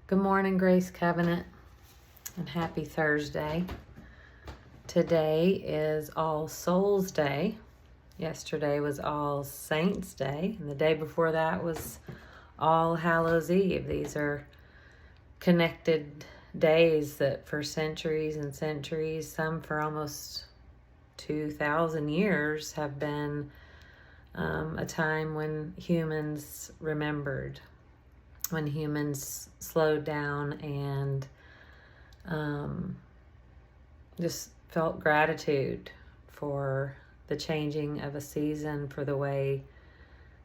Good morning, Grace Covenant, and happy Thursday. Today is All Souls Day. Yesterday was All Saints Day, and the day before that was All Hallows Eve. These are connected days that for centuries and centuries, some for almost 2,000 years, have been a time when humans remembered, when humans slowed down and just felt gratitude for the changing of a season, for the way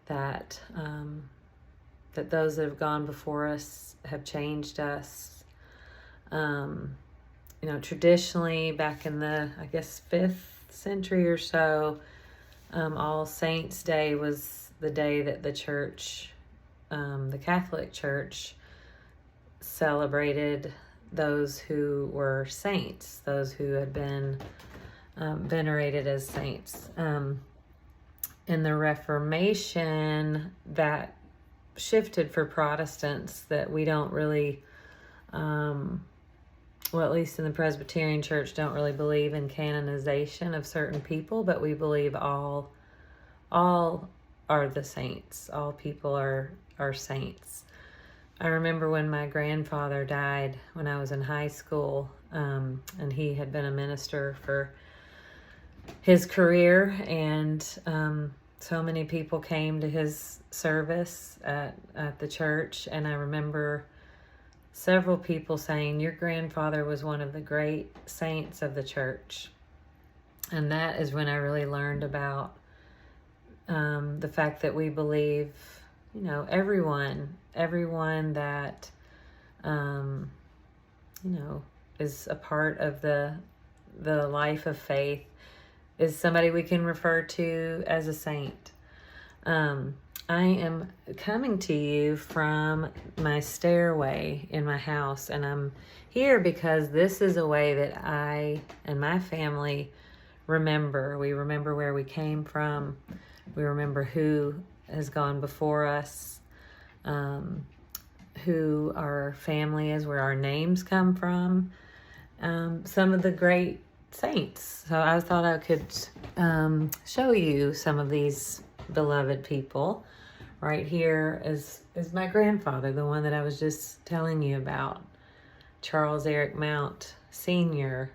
that that those that have gone before us have changed us. Traditionally, back in the, 5th century or so, All Saints Day was the day that the church, the Catholic Church, celebrated those who were saints, those who had been venerated as saints. In the Reformation, that shifted for Protestants, that we don't really, at least in the Presbyterian Church, don't really believe in canonization of certain people, but we believe all are the saints. All people are saints. I remember when my grandfather died when I was in high school, and he had been a minister for his career, and so many people came to his service at the church, and I remember several people saying, "Your grandfather was one of the great saints of the church." And that is when I really learned about the fact that we believe, everyone that, is a part of the life of faith is somebody we can refer to as a saint. I am coming to you from my stairway in my house, and I'm here because this is a way that I and my family remember. We remember where we came from. We remember who has gone before us, who our family is, where our names come from, some of the great saints. So I thought I could show you some of these beloved people. Right here is my grandfather, the one that I was just telling you about, Charles Eric Mount Sr.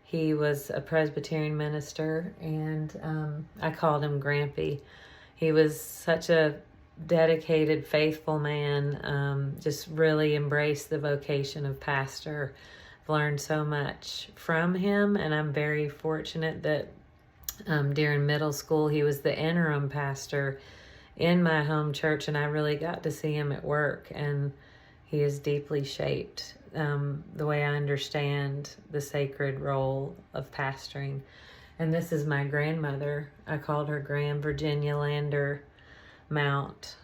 He was a Presbyterian minister, and I called him Grampy. He was such a dedicated, faithful man, just really embraced the vocation of pastor. I've learned so much from him, and I'm very fortunate that during middle school he was the interim pastor in my home church, and I really got to see him at work, and he has deeply shaped the way I understand the sacred role of pastoring. And this is my grandmother. I called her Grand Virginia Lander Mount.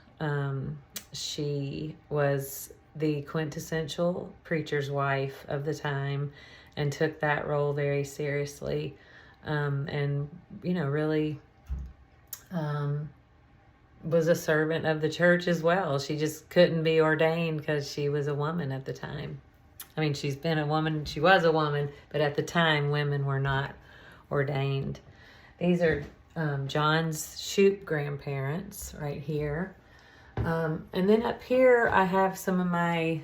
She was the quintessential preacher's wife of the time and took that role very seriously, and really was a servant of the church as well. She just couldn't be ordained because she was a woman at the time. I mean, she's been a woman, she was a woman, but at the time women were not ordained. These are John's Shoop grandparents right here. And then up here I have some of my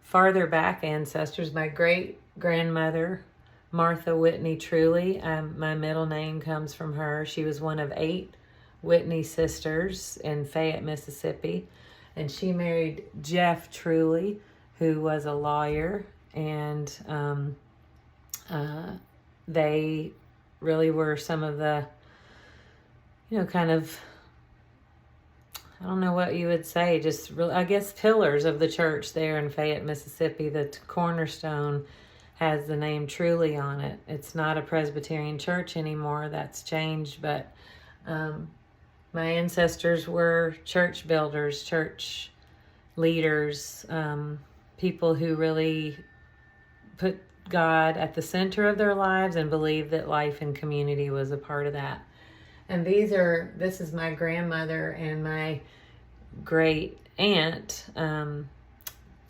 farther back ancestors. My great grandmother, Martha Whitney Truly. My middle name comes from her. She was one of 8 Whitney sisters in Fayette, Mississippi. And she married Jeff Truly, who was a lawyer. And they really were some of the, kind of, I don't know what you would say, just really, I guess, pillars of the church there in Fayette, Mississippi. The cornerstone has the name Truly on it. It's not a Presbyterian church anymore. That's changed, but my ancestors were church builders, church leaders, people who really put God at the center of their lives and believed that life and community was a part of that. And this is my grandmother and my great aunt,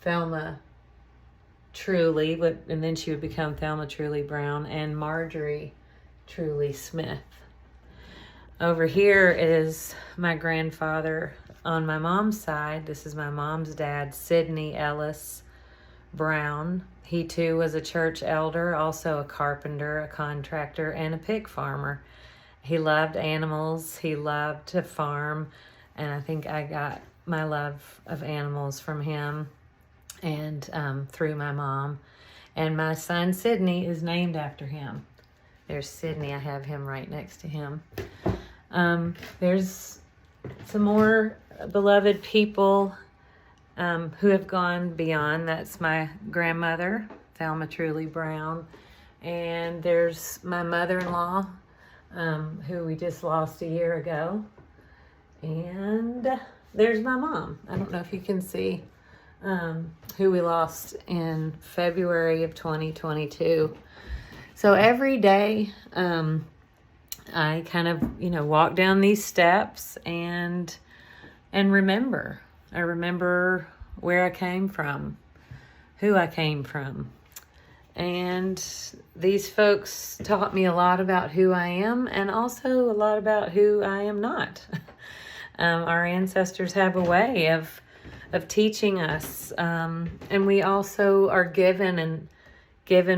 Thelma Truly, and then she would become Thelma Truly Brown, and Marjorie Truly Smith. Over here is my grandfather on my mom's side. This is my mom's dad, Sidney Ellis Brown. He too was a church elder, also a carpenter, a contractor, and a pig farmer. He loved animals. He loved to farm, and I think I got my love of animals from him and through my mom. And my son Sidney is named after him. There's Sidney. I have him right next to him. There's some more beloved people who have gone beyond. That's my grandmother, Thelma Truly Brown. And there's my mother-in-law, who we just lost a year ago. And there's my mom. I don't know if you can see who we lost in February of 2022. So every day, I kind of, walk down these steps and remember. I remember where I came from, who I came from. And these folks taught me a lot about who I am and also a lot about who I am not. Our ancestors have a way of teaching us. And we also are given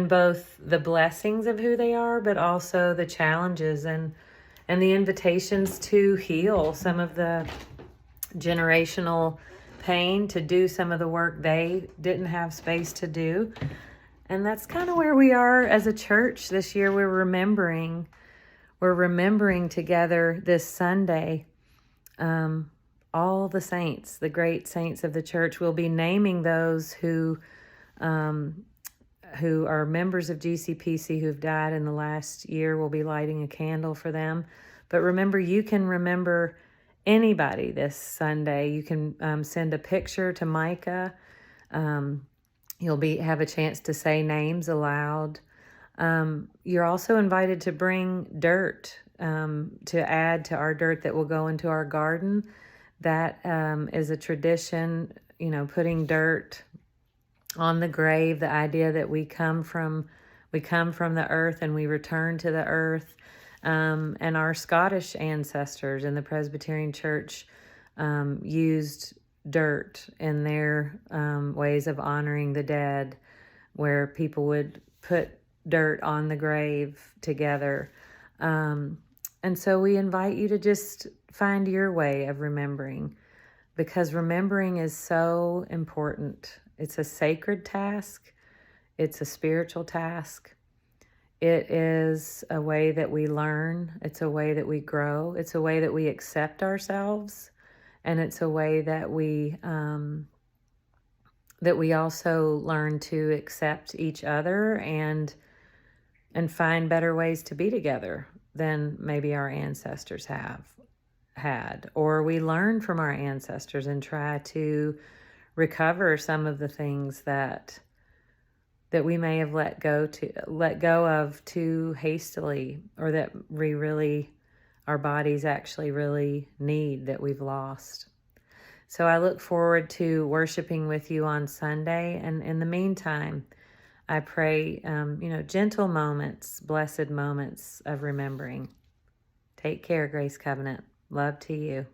both the blessings of who they are, but also the challenges and the invitations to heal some of the generational pain, to do some of the work they didn't have space to do. And that's kind of where we are as a church this year. We're remembering together this Sunday all the saints, the great saints of the church. We'll be naming those who are members of GCPC who've died in the last year. We'll be lighting a candle for them. But remember, you can remember anybody this Sunday. You can send a picture to Micah. You'll have a chance to say names aloud. You're also invited to bring dirt to add to our dirt that will go into our garden. That is a tradition, putting dirt on the grave, the idea that we come from the earth and we return to the earth. And our Scottish ancestors in the Presbyterian Church used dirt in their ways of honoring the dead, where people would put dirt on the grave together. And so we invite you to just find your way of remembering, because remembering is so important. It's a sacred task. It's a spiritual task. It is a way that we learn. It's a way that we grow. It's a way that we accept ourselves. And it's a way that we also learn to accept each other and find better ways to be together than maybe our ancestors have had. Or we learn from our ancestors and try to recover some of the things that we may have let go of too hastily, or that our bodies actually really need, that we've lost. So I look forward to worshiping with you on Sunday. And in the meantime, I pray, gentle moments, blessed moments of remembering. Take care, Grace Covenant. Love to you.